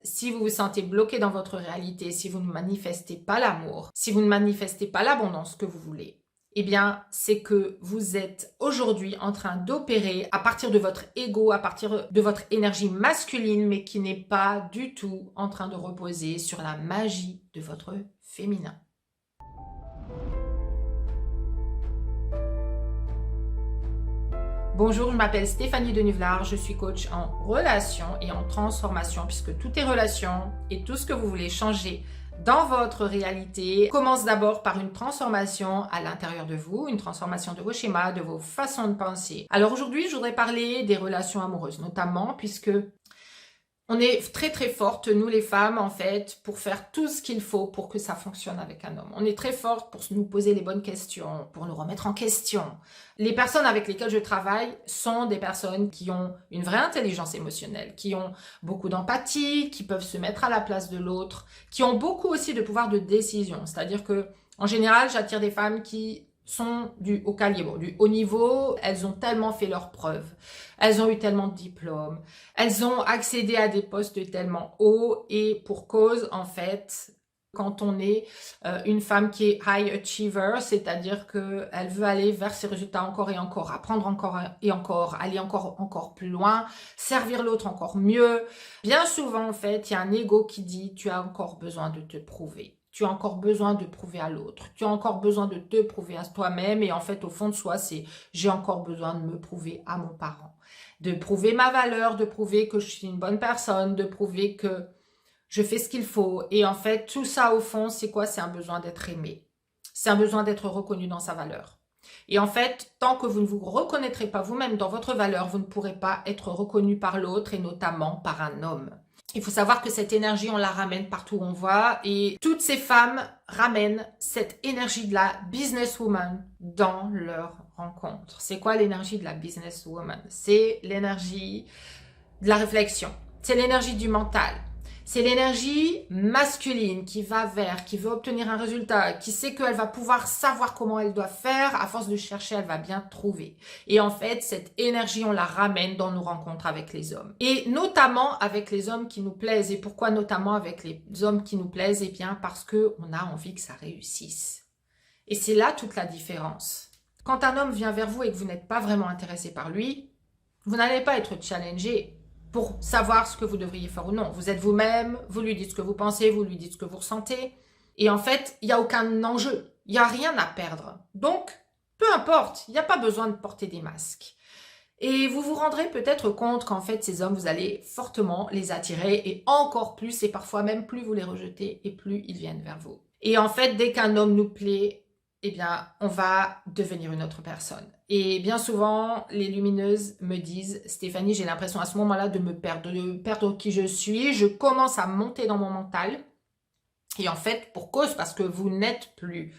Si vous vous sentez bloqué dans votre réalité, si vous ne manifestez pas l'amour, si vous ne manifestez pas l'abondance que vous voulez, eh bien, c'est que vous êtes aujourd'hui en train d'opérer à partir de votre ego, à partir de votre énergie masculine, mais qui n'est pas du tout en train de reposer sur la magie de votre féminin. Bonjour, je m'appelle Stéphanie Denuvlar, je suis coach en relation et en transformation puisque tout est relation et tout ce que vous voulez changer dans votre réalité commence d'abord par une transformation à l'intérieur de vous, une transformation de vos schémas, de vos façons de penser. Alors aujourd'hui, je voudrais parler des relations amoureuses notamment puisque on est très très fortes, nous les femmes, en fait, pour faire tout ce qu'il faut pour que ça fonctionne avec un homme. On est très fortes pour nous poser les bonnes questions, pour nous remettre en question. Les personnes avec lesquelles je travaille sont des personnes qui ont une vraie intelligence émotionnelle, qui ont beaucoup d'empathie, qui peuvent se mettre à la place de l'autre, qui ont beaucoup aussi de pouvoir de décision. C'est-à-dire que, en général, j'attire des femmes qui sont du haut calibre, du haut niveau, elles ont tellement fait leurs preuves, elles ont eu tellement de diplômes, elles ont accédé à des postes tellement hauts et pour cause, en fait, quand on est une femme qui est high achiever, c'est-à-dire qu'elle veut aller vers ses résultats encore et encore, apprendre encore et encore, aller encore plus loin, servir l'autre encore mieux. Bien souvent, en fait, il y a un ego qui dit « tu as encore besoin de te prouver ». Tu as encore besoin de prouver à l'autre. Tu as encore besoin de te prouver à toi-même. Et en fait, au fond de soi, c'est j'ai encore besoin de me prouver à mon parent. De prouver ma valeur, de prouver que je suis une bonne personne, de prouver que je fais ce qu'il faut. Et en fait, tout ça, au fond, c'est quoi? C'est un besoin d'être aimé. C'est un besoin d'être reconnu dans sa valeur. Et en fait, tant que vous ne vous reconnaîtrez pas vous-même dans votre valeur, vous ne pourrez pas être reconnu par l'autre et notamment par un homme. Il faut savoir que cette énergie, on la ramène partout où on va et toutes ces femmes ramènent cette énergie de la businesswoman dans leur rencontre. C'est quoi l'énergie de la businesswoman? C'est l'énergie de la réflexion, c'est l'énergie du mental. C'est l'énergie masculine qui va vers, qui veut obtenir un résultat, qui sait qu'elle va pouvoir savoir comment elle doit faire. À force de chercher, elle va bien trouver. Et en fait, cette énergie, on la ramène dans nos rencontres avec les hommes. Et notamment avec les hommes qui nous plaisent. Et pourquoi notamment avec les hommes qui nous plaisent? Eh bien, parce qu'on a envie que ça réussisse. Et c'est là toute la différence. Quand un homme vient vers vous et que vous n'êtes pas vraiment intéressé par lui, vous n'allez pas être challengé pour savoir ce que vous devriez faire ou non. Vous êtes vous-même, vous lui dites ce que vous pensez, vous lui dites ce que vous ressentez. Et en fait, il n'y a aucun enjeu. Il n'y a rien à perdre. Donc, peu importe, il n'y a pas besoin de porter des masques. Et vous vous rendrez peut-être compte qu'en fait, ces hommes, vous allez fortement les attirer et encore plus, et parfois même plus vous les rejetez et plus ils viennent vers vous. Et en fait, dès qu'un homme nous plaît, eh bien, on va devenir une autre personne. Et bien souvent, les lumineuses me disent « Stéphanie, j'ai l'impression à ce moment-là de perdre qui je suis. Je commence à monter dans mon mental. » Et en fait, pour cause, parce que vous n'êtes plus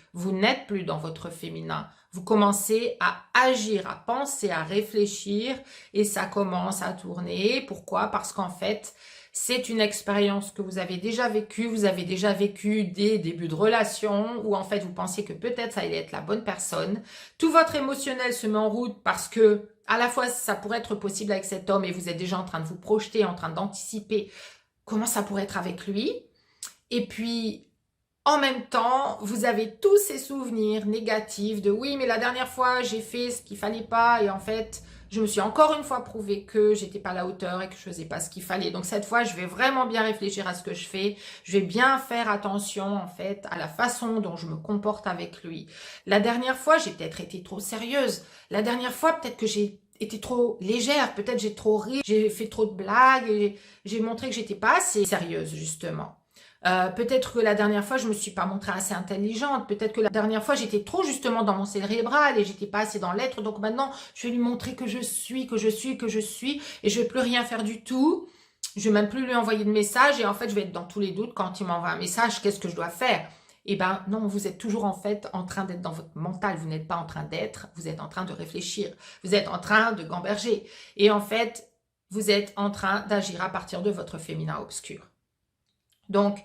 dans votre féminin. Vous commencez à agir, à penser, à réfléchir et ça commence à tourner. Pourquoi? Parce qu'en fait, c'est une expérience que vous avez déjà vécue des débuts de relation où en fait vous pensiez que peut-être ça allait être la bonne personne. Tout votre émotionnel se met en route parce que à la fois ça pourrait être possible avec cet homme et vous êtes déjà en train de vous projeter, en train d'anticiper comment ça pourrait être avec lui. Et puis en même temps, vous avez tous ces souvenirs négatifs de « oui, mais la dernière fois, j'ai fait ce qu'il fallait pas et en fait, je me suis encore une fois prouvé que j'étais pas à la hauteur et que je faisais pas ce qu'il fallait. Donc cette fois, je vais vraiment bien réfléchir à ce que je fais. Je vais bien faire attention en fait à la façon dont je me comporte avec lui. La dernière fois, j'ai peut-être été trop sérieuse. La dernière fois, peut-être que j'ai été trop légère. Peut-être j'ai trop ri, j'ai fait trop de blagues et j'ai montré que j'étais pas assez sérieuse justement. Peut-être que la dernière fois, je me suis pas montrée assez intelligente. Peut-être que la dernière fois, j'étais trop justement dans mon cérébral et j'étais pas assez dans l'être. Donc maintenant, je vais lui montrer que je suis et je vais plus rien faire du tout. Je vais même plus lui envoyer de message et en fait, je vais être dans tous les doutes quand il m'envoie un message. Qu'est-ce que je dois faire? Eh ben non, vous êtes toujours en fait en train d'être dans votre mental. Vous n'êtes pas en train d'être, vous êtes en train de réfléchir. Vous êtes en train de gamberger. Et en fait, vous êtes en train d'agir à partir de votre féminin obscur. Donc,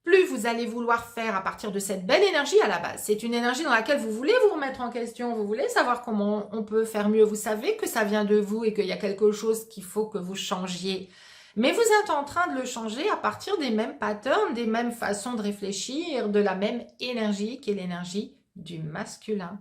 plus vous allez vouloir faire à partir de cette belle énergie à la base. C'est une énergie dans laquelle vous voulez vous remettre en question, vous voulez savoir comment on peut faire mieux. Vous savez que ça vient de vous et qu'il y a quelque chose qu'il faut que vous changiez. Mais vous êtes en train de le changer à partir des mêmes patterns, des mêmes façons de réfléchir, de la même énergie qui est l'énergie du masculin.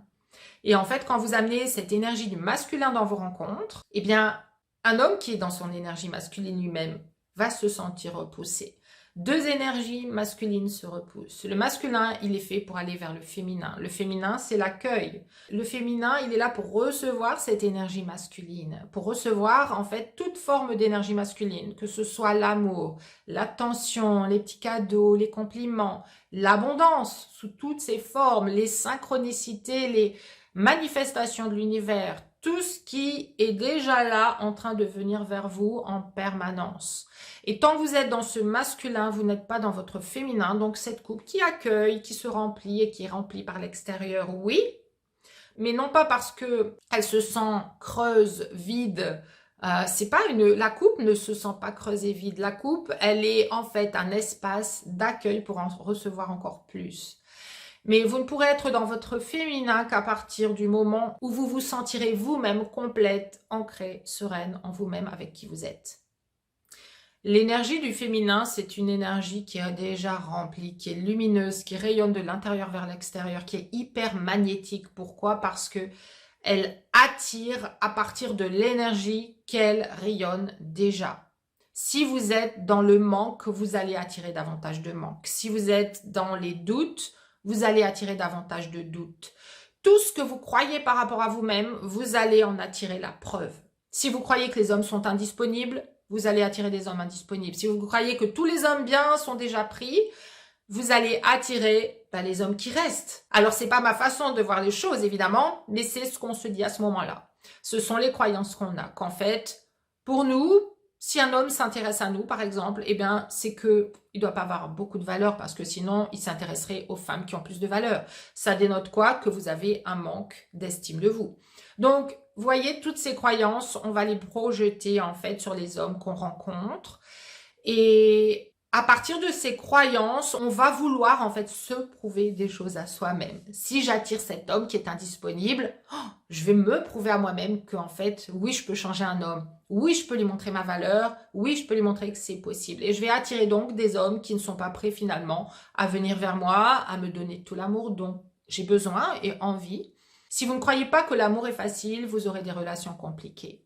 Et en fait, quand vous amenez cette énergie du masculin dans vos rencontres, eh bien, un homme qui est dans son énergie masculine lui-même va se sentir repoussé. Deux énergies masculines se repoussent. Le masculin, il est fait pour aller vers le féminin. Le féminin, c'est l'accueil. Le féminin, il est là pour recevoir cette énergie masculine, pour recevoir en fait toute forme d'énergie masculine, que ce soit l'amour, l'attention, les petits cadeaux, les compliments, l'abondance sous toutes ses formes, les synchronicités, les manifestations de l'univers, tout ce qui est déjà là en train de venir vers vous en permanence. Et tant que vous êtes dans ce masculin, vous n'êtes pas dans votre féminin, donc cette coupe qui accueille, qui se remplit et qui est remplie par l'extérieur, oui, mais non pas parce que elle se sent creuse, vide. La coupe ne se sent pas creuse et vide. La coupe, elle est en fait un espace d'accueil pour en recevoir encore plus. Mais vous ne pourrez être dans votre féminin qu'à partir du moment où vous vous sentirez vous-même complète, ancrée, sereine en vous-même avec qui vous êtes. L'énergie du féminin, c'est une énergie qui est déjà remplie, qui est lumineuse, qui rayonne de l'intérieur vers l'extérieur, qui est hyper magnétique. Pourquoi? Parce que elle attire à partir de l'énergie qu'elle rayonne déjà. Si vous êtes dans le manque, vous allez attirer davantage de manque. Si vous êtes dans les doutes, vous allez attirer davantage de doutes. Tout ce que vous croyez par rapport à vous-même, vous allez en attirer la preuve. Si vous croyez que les hommes sont indisponibles, vous allez attirer des hommes indisponibles. Si vous croyez que tous les hommes bien sont déjà pris, vous allez attirer les hommes qui restent. Alors, c'est pas ma façon de voir les choses, évidemment, mais c'est ce qu'on se dit à ce moment-là. Ce sont les croyances qu'on a. Qu'en fait, pour nous, si un homme s'intéresse à nous, par exemple, eh bien, c'est que il doit pas avoir beaucoup de valeur parce que sinon, il s'intéresserait aux femmes qui ont plus de valeur. Ça dénote quoi? Que vous avez un manque d'estime de vous. Donc, vous voyez, toutes ces croyances, on va les projeter en fait sur les hommes qu'on rencontre. Et à partir de ces croyances, on va vouloir en fait se prouver des choses à soi-même. Si j'attire cet homme qui est indisponible, je vais me prouver à moi-même qu'en fait, oui, je peux changer un homme. Oui, je peux lui montrer ma valeur. Oui, je peux lui montrer que c'est possible. Et je vais attirer donc des hommes qui ne sont pas prêts finalement à venir vers moi, à me donner tout l'amour dont j'ai besoin et envie. Si vous ne croyez pas que l'amour est facile, vous aurez des relations compliquées.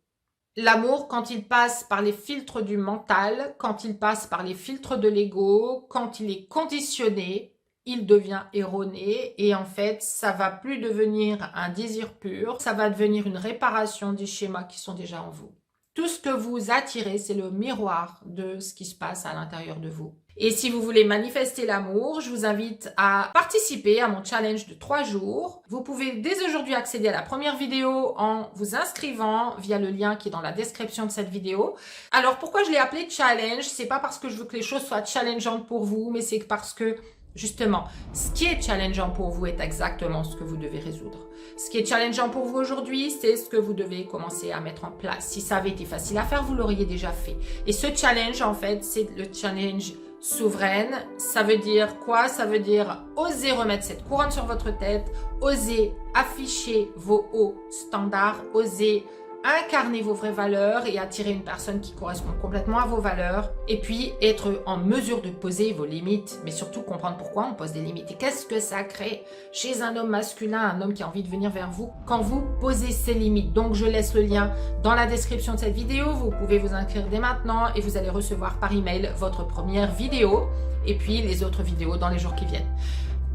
L'amour, quand il passe par les filtres du mental, quand il passe par les filtres de l'ego, quand il est conditionné, il devient erroné et en fait, ça va plus devenir un désir pur, ça va devenir une réparation des schémas qui sont déjà en vous. Tout ce que vous attirez, c'est le miroir de ce qui se passe à l'intérieur de vous. Et si vous voulez manifester l'amour, je vous invite à participer à mon challenge de 3 jours. Vous pouvez dès aujourd'hui accéder à la première vidéo en vous inscrivant via le lien qui est dans la description de cette vidéo. Alors pourquoi je l'ai appelé challenge? C'est pas parce que je veux que les choses soient challengeantes pour vous, mais c'est parce que justement, ce qui est challengeant pour vous est exactement ce que vous devez résoudre. Ce qui est challengeant pour vous aujourd'hui, c'est ce que vous devez commencer à mettre en place. Si ça avait été facile à faire, vous l'auriez déjà fait. Et ce challenge, en fait, c'est le challenge souveraine. Ça veut dire quoi? Ça veut dire oser remettre cette couronne sur votre tête, oser afficher vos hauts standards, oser incarner vos vraies valeurs et attirer une personne qui correspond complètement à vos valeurs et puis être en mesure de poser vos limites, mais surtout comprendre pourquoi on pose des limites et qu'est-ce que ça crée chez un homme masculin, un homme qui a envie de venir vers vous quand vous posez ses limites. Donc je laisse le lien dans la description de cette vidéo, vous pouvez vous inscrire dès maintenant et vous allez recevoir par email votre première vidéo et puis les autres vidéos dans les jours qui viennent.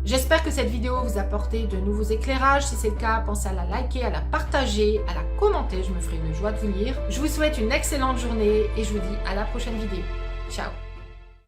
J'espère que cette vidéo vous a apporté de nouveaux éclairages. Si c'est le cas, pensez à la liker, à la partager, à la commenter. Je me ferai une joie de vous lire. Je vous souhaite une excellente journée et je vous dis à la prochaine vidéo. Ciao!